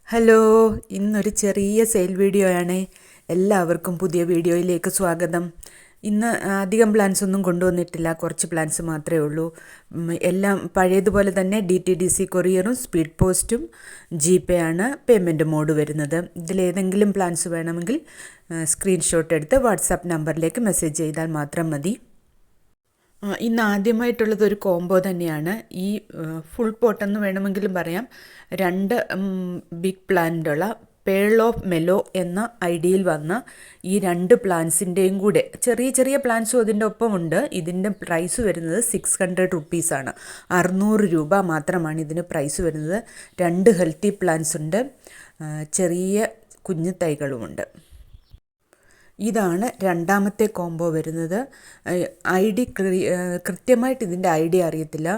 Hello, ഇന്നൊരു ചെറിയ sale video ആണ്. എല്ലാവർക്കും പുതിയ വീഡിയോയിലേക്ക് സ്വാഗതം. ഇന്ന് അധികം പ്ലാൻസ് ഒന്നും കൊണ്ടുവന്നിട്ടില്ല, കുറച്ച് പ്ലാൻസ് മാത്രമേ ഉള്ളൂ. എല്ലാം പഴയതുപോലെ തന്നെ DTDC കൊറിയറും സ്പീഡ് പോസ്റ്റും GPay ആണ് പേയ്മെൻറ്റ് മോഡ് വരുന്നത്. ഇതിലേതെങ്കിലും പ്ലാൻസ് വേണമെങ്കിൽ സ്ക്രീൻഷോട്ട് എടുത്ത് വാട്സാപ്പ് നമ്പറിലേക്ക് മെസ്സേജ് ചെയ്താൽ മാത്രം മതി. ഇന്ന് ആദ്യമായിട്ടുള്ളത് ഒരു കോംബോ തന്നെയാണ്. ഈ ഫുൾ പോട്ടെന്ന് വേണമെങ്കിലും പറയാം. 2 ബിഗ് പ്ലാന്റുള്ള പേൾ ഓഫ് മെലോ എന്ന ഐഡിയയിൽ വന്ന ഈ 2 പ്ലാന്റ്സിൻ്റെയും കൂടെ ചെറിയ ചെറിയ പ്ലാന്റ്സും അതിൻ്റെ ഒപ്പമുണ്ട്. ഇതിൻ്റെ പ്രൈസ് വരുന്നത് 600 റുപ്പീസാണ്. 600 രൂപ മാത്രമാണ് ഇതിന് പ്രൈസ് വരുന്നത്. 2 ഹെൽത്തി പ്ലാന്റ്സ് ഉണ്ട്, ചെറിയ കുഞ്ഞു തൈകളുമുണ്ട്. ഇതാണ് രണ്ടാമത്തെ കോംബോ വരുന്നത്. കൃത്യമായിട്ട് ഇതിൻ്റെ ഐഡിയ അറിയത്തില്ല,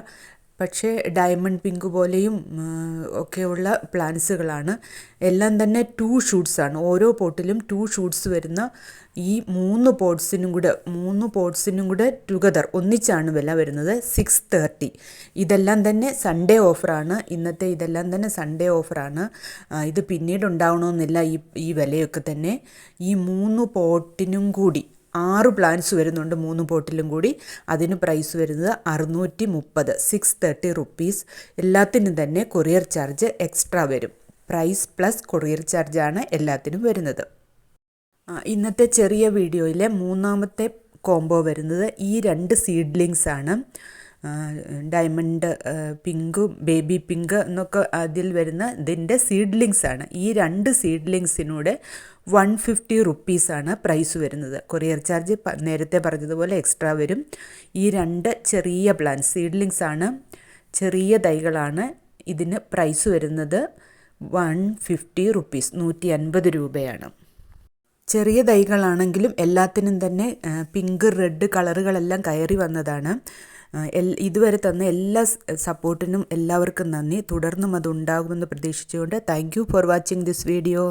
പക്ഷേ ഡയമണ്ട് പിങ്ക് പോലെയും ഒക്കെയുള്ള പ്ലാന്റ്സുകളാണ്. എല്ലാം തന്നെ 2 ഷൂട്ട്സാണ്. ഓരോ പോട്ടിലും 2 ഷൂട്ട്സ് വരുന്ന ഈ 3 പോട്ട്സിനും കൂടെ ടുഗദർ ഒന്നിച്ചാണ് വില വരുന്നത് 630. ഇതെല്ലാം തന്നെ സൺഡേ ഓഫറാണ്. ഇതെല്ലാം തന്നെ സൺഡേ ഓഫറാണ്. ഇത് പിന്നീട് ഉണ്ടാവണമെന്നില്ല ഈ വിലയൊക്കെ തന്നെ. ഈ 3 പോട്ടിനും കൂടി 6 പ്ലാന്റ്സ് വരുന്നുണ്ട്. 3 പോട്ടിലും കൂടി അതിന് പ്രൈസ് വരുന്നത് 630, 630 റുപ്പീസ്. എല്ലാത്തിനും തന്നെ കൊറിയർ ചാർജ് എക്സ്ട്രാ വരും. പ്രൈസ് പ്ലസ് കൊറിയർ ചാർജാണ് എല്ലാത്തിനും വരുന്നത്. ഇന്നത്തെ ചെറിയ വീഡിയോയിലെ മൂന്നാമത്തെ കോംബോ വരുന്നത് ഈ 2 സീഡ്ലിങ്സ് ആണ്. ഡയമണ്ട് പിങ്കും ബേബി പിങ്ക് എന്നൊക്കെ അതിൽ വരുന്ന ഇതിൻ്റെ സീഡ്ലിങ്സ് ആണ്. ഈ 2 സീഡ്ലിങ്സിനൂടെ 150 റുപ്പീസാണ് പ്രൈസ് വരുന്നത്. കൊറിയർ ചാർജ് നേരത്തെ പറഞ്ഞതുപോലെ എക്സ്ട്രാ വരും. ഈ 2 ചെറിയ പ്ലാന്റ് സീഡ്ലിങ്സ് ആണ്, ചെറിയ തൈകളാണ്. ഇതിന് പ്രൈസ് വരുന്നത് 150 റുപ്പീസ്, 150 രൂപയാണ്. ചെറിയ തൈകളാണെങ്കിലും എല്ലാത്തിനും തന്നെ പിങ്ക് റെഡ് കളറുകളെല്ലാം കയറി വന്നതാണ്. ഇതുവരെ തന്ന എല്ലാ സപ്പോർട്ടിനും എല്ലാവർക്കും നന്ദി. തുടർന്നും അതുണ്ടാകുമെന്ന് പ്രതീക്ഷിച്ചുകൊണ്ട് thank you for watching this video.